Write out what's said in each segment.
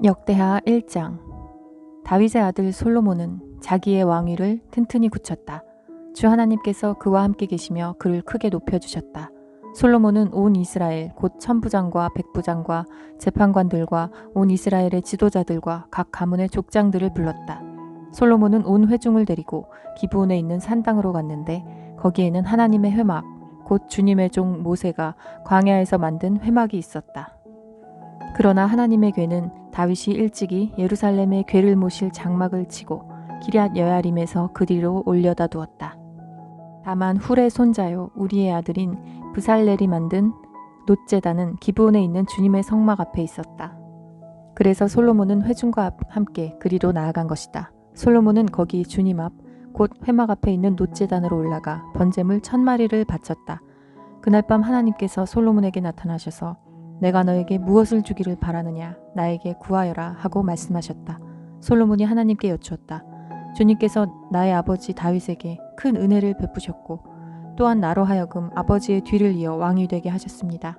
역대하 1장. 다윗의 아들 솔로몬은 자기의 왕위를 튼튼히 굳혔다. 주 하나님께서 그와 함께 계시며 그를 크게 높여주셨다. 솔로몬은 온 이스라엘 곧 천부장과 백부장과 재판관들과 온 이스라엘의 지도자들과 각 가문의 족장들을 불렀다. 솔로몬은 온 회중을 데리고 기브온에 있는 산당으로 갔는데 거기에는 하나님의 회막 곧 주님의 종 모세가 광야에서 만든 회막이 있었다. 그러나 하나님의 궤는 다윗이 일찍이 예루살렘의 궤를 모실 장막을 치고 기럇 여야림에서 그 뒤로 올려다 두었다. 다만 훌의 손자요 우리의 아들인 브살렐이 만든 놋제단은 기브온에 있는 주님의 성막 앞에 있었다. 그래서 솔로몬은 회중과 함께 그리로 나아간 것이다. 솔로몬은 거기 주님 앞 곧 회막 앞에 있는 놋제단으로 올라가 번제물 1000마리를 바쳤다. 그날 밤 하나님께서 솔로몬에게 나타나셔서 내가 너에게 무엇을 주기를 바라느냐 나에게 구하여라 하고 말씀하셨다. 솔로몬이 하나님께 여쭈었다. 주님께서 나의 아버지 다윗에게 큰 은혜를 베푸셨고 또한 나로 하여금 아버지의 뒤를 이어 왕이 되게 하셨습니다.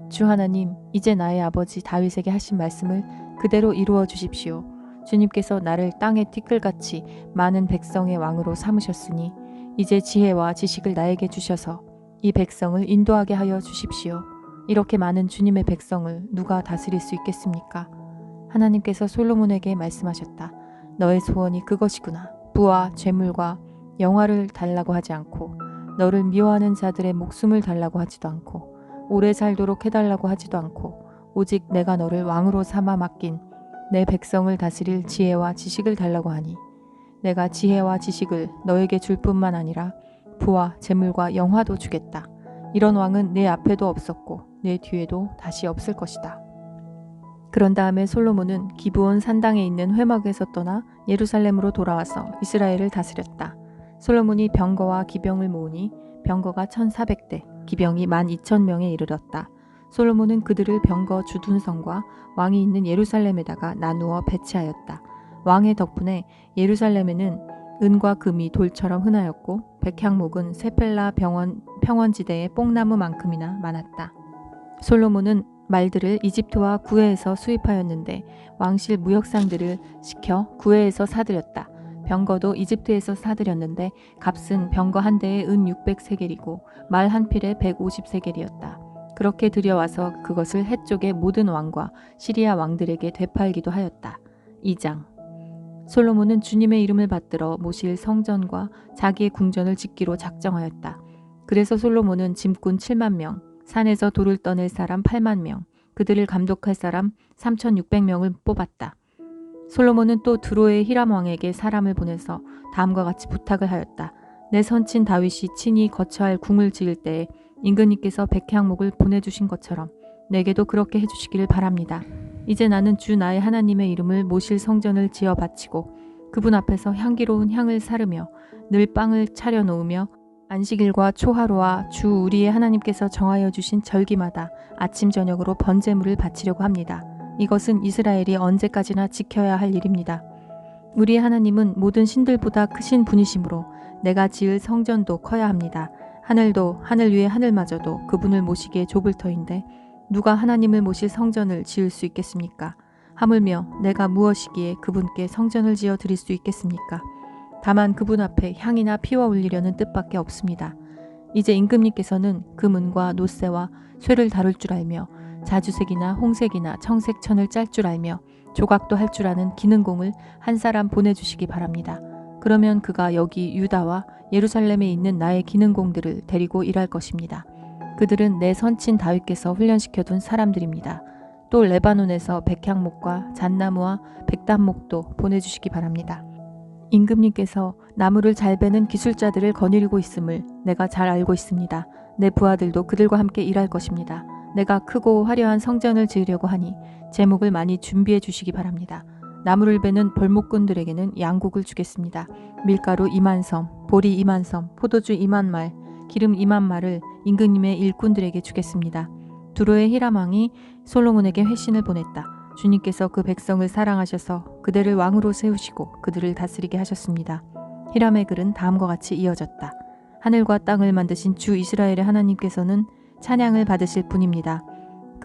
주 하나님, 이제 나의 아버지 다윗에게 하신 말씀을 그대로 이루어 주십시오. 주님께서 나를 땅의 티끌같이 많은 백성의 왕으로 삼으셨으니 이제 지혜와 지식을 나에게 주셔서 이 백성을 인도하게 하여 주십시오. 이렇게 많은 주님의 백성을 누가 다스릴 수 있겠습니까? 하나님께서 솔로몬에게 말씀하셨다. 너의 소원이 그것이구나. 부와 재물과 영화를 달라고 하지 않고 너를 미워하는 자들의 목숨을 달라고 하지도 않고 오래 살도록 해달라고 하지도 않고 오직 내가 너를 왕으로 삼아 맡긴 내 백성을 다스릴 지혜와 지식을 달라고 하니 내가 지혜와 지식을 너에게 줄 뿐만 아니라 부와 재물과 영화도 주겠다. 이런 왕은 내 앞에도 없었고 내 뒤에도 다시 없을 것이다. 그런 다음에 솔로몬은 기브온 산당에 있는 회막에서 떠나 예루살렘으로 돌아와서 이스라엘을 다스렸다. 솔로몬이 병거와 기병을 모으니 병거가 1400대, 기병이 12,000명에 이르렀다. 솔로몬은 그들을 병거 주둔성과 왕이 있는 예루살렘에다가 나누어 배치하였다. 왕의 덕분에 예루살렘에는 은과 금이 돌처럼 흔하였고 백향목은 세펠라 평원지대의 뽕나무만큼이나 많았다. 솔로몬은 말들을 이집트와 구해에서 수입하였는데 왕실 무역상들을 시켜 구해에서 사들였다. 병거도 이집트에서 사들였는데 값은 병거 한 대에 은 600세겔이고 말 한 필에 150세겔이었다. 그렇게 들여와서 그것을 헷쪽의 모든 왕과 시리아 왕들에게 되팔기도 하였다. 2장. 솔로몬은 주님의 이름을 받들어 모실 성전과 자기의 궁전을 짓기로 작정하였다. 그래서 솔로몬은 짐꾼 7만 명, 산에서 돌을 떠낼 사람 8만 명, 그들을 감독할 사람 3,600명을 뽑았다. 솔로몬은 또 드로의 히람 왕에게 사람을 보내서 다음과 같이 부탁을 하였다. 내 선친 다윗이 친히 거처할 궁을 지을 때에 임금님께서 백향목을 보내주신 것처럼 내게도 그렇게 해주시기를 바랍니다. 이제 나는 주 나의 하나님의 이름을 모실 성전을 지어 바치고 그분 앞에서 향기로운 향을 사르며 늘 빵을 차려 놓으며 안식일과 초하루와 주 우리의 하나님께서 정하여 주신 절기마다 아침 저녁으로 번제물을 바치려고 합니다. 이것은 이스라엘이 언제까지나 지켜야 할 일입니다. 우리의 하나님은 모든 신들보다 크신 분이시므로 내가 지을 성전도 커야 합니다. 하늘도 하늘 위의 하늘마저도 그분을 모시기에 좁을 터인데 누가 하나님을 모실 성전을 지을 수 있겠습니까? 하물며 내가 무엇이기에 그분께 성전을 지어 드릴 수 있겠습니까? 다만 그분 앞에 향이나 피와 올리려는 뜻밖에 없습니다. 이제 임금님께서는 금은과 놋새와 쇠를 다룰 줄 알며 자주색이나 홍색이나 청색천을 짤 줄 알며 조각도 할 줄 아는 기능공을 한 사람 보내주시기 바랍니다. 그러면 그가 여기 유다와 예루살렘에 있는 나의 기능공들을 데리고 일할 것입니다. 그들은 내 선친 다윗께서 훈련시켜둔 사람들입니다. 또 레바논에서 백향목과 잣나무와 백단목도 보내주시기 바랍니다. 임금님께서 나무를 잘 베는 기술자들을 거느리고 있음을 내가 잘 알고 있습니다. 내 부하들도 그들과 함께 일할 것입니다. 내가 크고 화려한 성전을 지으려고 하니 제목을 많이 준비해 주시기 바랍니다. 나무를 베는 벌목꾼들에게는 양곡을 주겠습니다. 밀가루 2만 섬, 보리 2만 섬, 포도주 2만 말, 기름 2만 말을 임금님의 일꾼들에게 주겠습니다. 두로의 히람 왕이 솔로몬에게 회신을 보냈다. 주님께서 그 백성을 사랑하셔서 그들을 왕으로 세우시고 그들을 다스리게 하셨습니다. 히람의 글은 다음과 같이 이어졌다. 하늘과 땅을 만드신 주 이스라엘의 하나님께서는 찬양을 받으실 분입니다.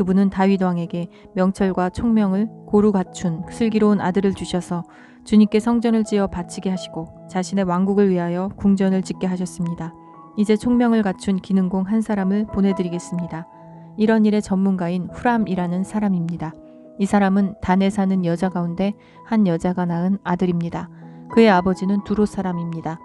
그분은 다윗 왕에게 명철과 총명을 고루 갖춘 슬기로운 아들을 주셔서 주님께 성전을 지어 바치게 하시고 자신의 왕국을 위하여 궁전을 짓게 하셨습니다. 이제 총명을 갖춘 기능공 한 사람을 보내드리겠습니다. 이런 일의 전문가인 후람이라는 사람입니다. 이 사람은 단에 사는 여자 가운데 한 여자가 낳은 아들입니다. 그의 아버지는 두롯 사람입니다.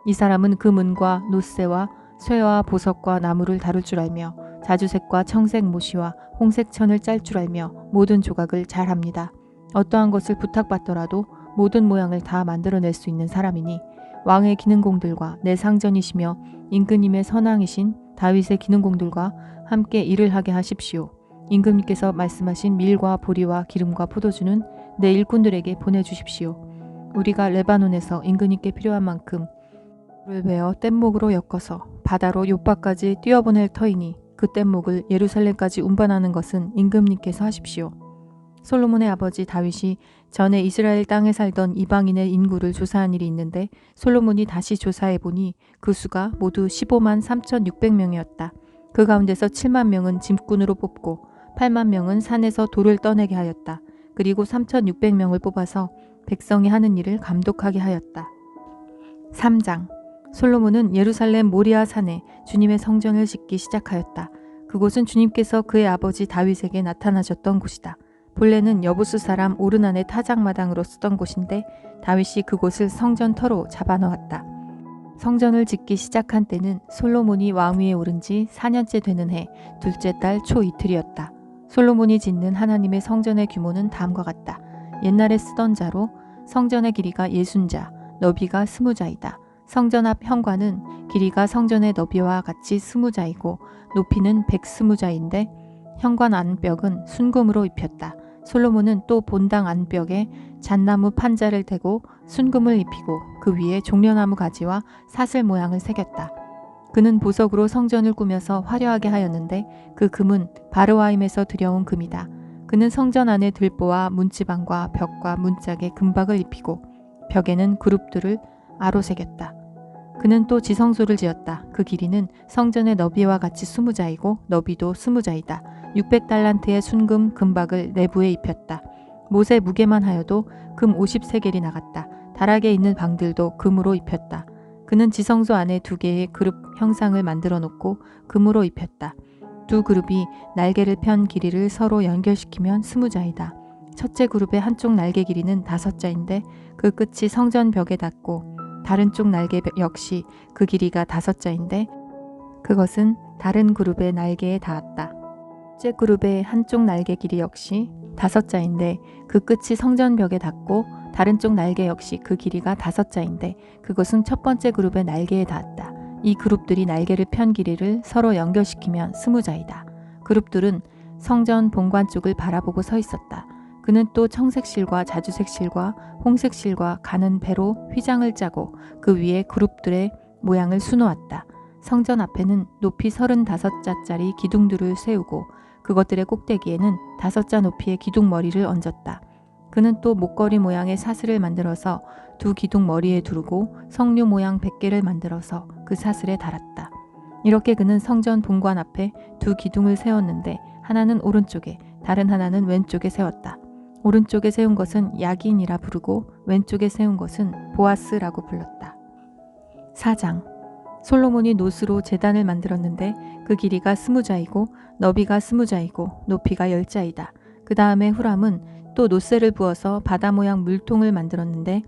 이 사람은 금은과 노쇠와 쇠와 보석과 나무를 다룰 줄 알며 자주색과 청색 모시와 홍색 천을 짤 줄 알며 모든 조각을 잘 합니다. 어떠한 것을 부탁받더라도 모든 모양을 다 만들어낼 수 있는 사람이니 왕의 기능공들과 내 상전이시며 임금님의 선왕이신 다윗의 기능공들과 함께 일을 하게 하십시오. 임금님께서 말씀하신 밀과 보리와 기름과 포도주는 내 일꾼들에게 보내주십시오. 우리가 레바논에서 임금님께 필요한 만큼 를 베어 뗏목으로 엮어서 바다로 요바까지 뛰어보낼 터이니 그 뗏목을 예루살렘까지 운반하는 것은 임금님께서 하십시오. 솔로몬의 아버지 다윗이 전에 이스라엘 땅에 살던 이방인의 인구를 조사한 일이 있는데 솔로몬이 다시 조사해보니 그 수가 모두 15만 3,600명이었다. 그 가운데서 7만 명은 짐꾼으로 뽑고 8만 명은 산에서 돌을 떠내게 하였다. 그리고 3,600명을 뽑아서 백성이 하는 일을 감독하게 하였다. 3장 솔로몬은 예루살렘 모리아 산에 주님의 성전을 짓기 시작하였다. 그곳은 주님께서 그의 아버지 다윗에게 나타나셨던 곳이다. 본래는 여부스 사람 오르난의 타작마당으로 쓰던 곳인데 다윗이 그곳을 성전터로 잡아놓았다. 성전을 짓기 시작한 때는 솔로몬이 왕위에 오른 지 4년째 되는 해 둘째 달 초 이틀이었다. 솔로몬이 짓는 하나님의 성전의 규모는 다음과 같다. 옛날에 쓰던 자로 성전의 길이가 60자, 너비가 20자이다. 성전 앞 현관은 길이가 성전의 너비와 같이 20자이고 높이는 120자인데 현관 안벽은 순금으로 입혔다. 솔로몬은 또 본당 안벽에 잣나무 판자를 대고 순금을 입히고 그 위에 종려나무 가지와 사슬 모양을 새겼다. 그는 보석으로 성전을 꾸며서 화려하게 하였는데 그 금은 바르와임에서 들여온 금이다. 그는 성전 안에 들보와 문지방과 벽과 문짝에 금박을 입히고 벽에는 그룹들을 아로 새겼다. 그는 또 지성소를 지었다. 그 길이는 성전의 너비와 같이 20자이고 너비도 20자이다. 600달란트의 순금 금박을 내부에 입혔다. 못의 무게만 하여도 금 50세겔이 나갔다. 다락에 있는 방들도 금으로 입혔다. 그는 지성소 안에 2개의 그룹 형상을 만들어 놓고 금으로 입혔다. 2 그룹이 날개를 편 길이를 서로 연결시키면 20자이다. 첫째 그룹의 한쪽 날개 길이는 5자인데 그 끝이 성전 벽에 닿고 다른 쪽 날개 역시 그 길이가 5자인데 그것은 다른 그룹의 날개에 닿았다. 첫째 그룹의 한쪽 날개 길이 역시 5자인데 그 끝이 성전 벽에 닿고 다른 쪽 날개 역시 그 길이가 5자인데 그것은 첫 번째 그룹의 날개에 닿았다. 이 그룹들이 날개를 편 길이를 서로 연결시키면 20자이다. 그룹들은 성전 본관 쪽을 바라보고 서 있었다. 그는 또 청색 실과 자주색 실과 홍색 실과 가는 배로 휘장을 짜고 그 위에 그룹들의 모양을 수놓았다. 성전 앞에는 높이 35자짜리 기둥들을 세우고 그것들의 꼭대기에는 5자 높이의 기둥머리를 얹었다. 그는 또 목걸이 모양의 사슬을 만들어서 2 기둥 머리에 두르고 성류 모양 100개를 만들어서 그 사슬에 달았다. 이렇게 그는 성전 본관 앞에 2 기둥을 세웠는데 하나는 오른쪽에 다른 하나는 왼쪽에 세웠다. 오른쪽에 세운 것은 야긴이라 부르고 왼쪽에 세운 것은 보아스라고 불렀다. 4장 솔로몬이 노스로 제단을 만들었는데 그 길이가 20자이고 너비가 20자이고 높이가 10자이다. 그 다음에 후람은 또 노쇠를 부어서 바다 모양 물통을 만들었는데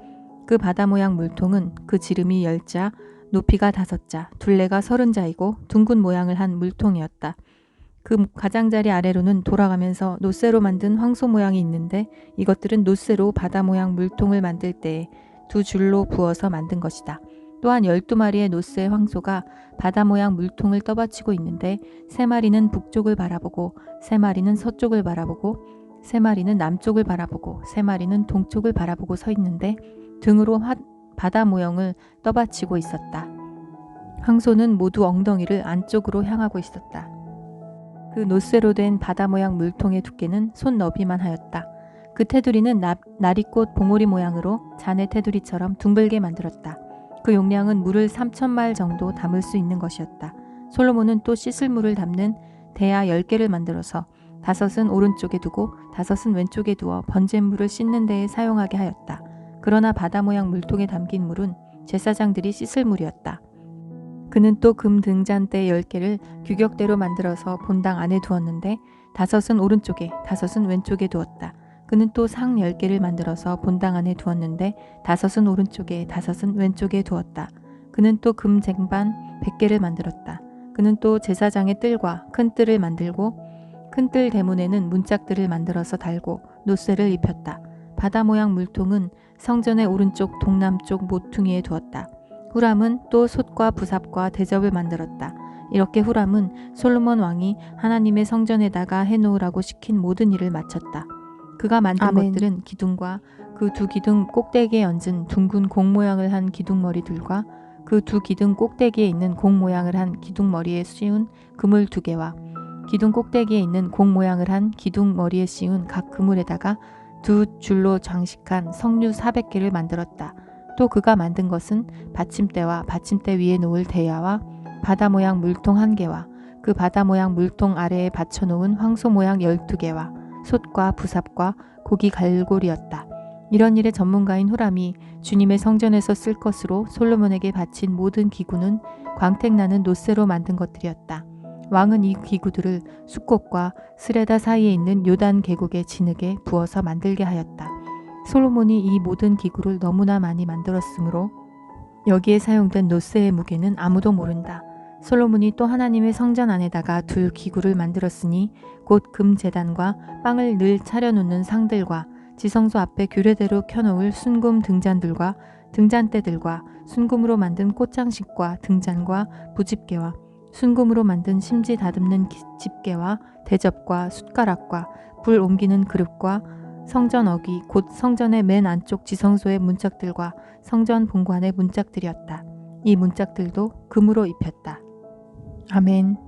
그 바다 모양 물통은 그 지름이 10자, 높이가 5자, 둘레가 30자이고 둥근 모양을 한 물통이었다. 그 가장자리 아래로는 돌아가면서 노쇠로 만든 황소 모양이 있는데 이것들은 노쇠로 바다 모양 물통을 만들 때에 2 줄로 부어서 만든 것이다. 또한 12마리의 노쇠 황소가 바다 모양 물통을 떠받치고 있는데 3마리는 북쪽을 바라보고 3마리는 서쪽을 바라보고 3마리는 남쪽을 바라보고 3마리는 동쪽을 바라보고 서 있는데 등으로 바다 모형을 떠받치고 있었다. 황소는 모두 엉덩이를 안쪽으로 향하고 있었다. 그 노쇠로 된 바다 모양 물통의 두께는 손 너비만 하였다. 그 테두리는 나리꽃 봉오리 모양으로 자네 테두리처럼 둥글게 만들었다. 그 용량은 물을 3,000말 정도 담을 수 있는 것이었다. 솔로몬은 또 씻을 물을 담는 대야 10개를 만들어서 5은 오른쪽에 두고 5은 왼쪽에 두어 번제물을 씻는 데에 사용하게 하였다. 그러나 바다 모양 물통에 담긴 물은 제사장들이 씻을 물이었다. 그는 또 금 등잔대 10개를 규격대로 만들어서 본당 안에 두었는데 5은 오른쪽에 5은 왼쪽에 두었다. 그는 또 상 10개를 만들어서 본당 안에 두었는데 5은 오른쪽에 5은 왼쪽에 두었다. 그는 또 금 쟁반 100개를 만들었다. 그는 또 제사장의 뜰과 큰 뜰을 만들고 큰 뜰 대문에는 문짝들을 만들어서 달고 놋쇠를 입혔다. 바다 모양 물통은 성전의 오른쪽 동남쪽 모퉁이에 두었다. 후람은 또 솥과 부삽과 대접을 만들었다. 이렇게 후람은 솔로몬 왕이 하나님의 성전에다가 해놓으라고 시킨 모든 일을 마쳤다. 그가 만든 아멘. 것들은 기둥과 그 두 기둥 꼭대기에 얹은 둥근 공 모양을 한 기둥머리들과 그 두 기둥 꼭대기에 있는 공 모양을 한 기둥머리에 씌운 그물 2개와 기둥 꼭대기에 있는 공 모양을 한 기둥머리에 씌운 각 그물에다가 2 줄로 장식한 석류 400개를 만들었다. 또 그가 만든 것은 받침대와 받침대 위에 놓을 대야와 바다 모양 물통 1개와 그 바다 모양 물통 아래에 받쳐놓은 황소 모양 12개와 솥과 부삽과 고기 갈고리였다. 이런 일의 전문가인 후람이 주님의 성전에서 쓸 것으로 솔로몬에게 바친 모든 기구는 광택나는 놋쇠로 만든 것들이었다. 왕은 이 기구들을 숫꽃과 스레다 사이에 있는 요단 계곡의 진흙에 부어서 만들게 하였다. 솔로몬이 이 모든 기구를 너무나 많이 만들었으므로 여기에 사용된 놋쇠의 무게는 아무도 모른다. 솔로몬이 또 하나님의 성전 안에다가 둘 기구를 만들었으니 곧 금 제단과 빵을 늘 차려놓는 상들과 지성소 앞에 규례대로 켜놓을 순금 등잔들과 등잔대들과 순금으로 만든 꽃장식과 등잔과 부집게와 순금으로 만든 심지 다듬는 집게와 대접과 숟가락과 불 옮기는 그릇과 성전 어귀 곧 성전의 맨 안쪽 지성소의 문짝들과 성전 본관의 문짝들이었다. 이 문짝들도 금으로 입혔다. 아멘.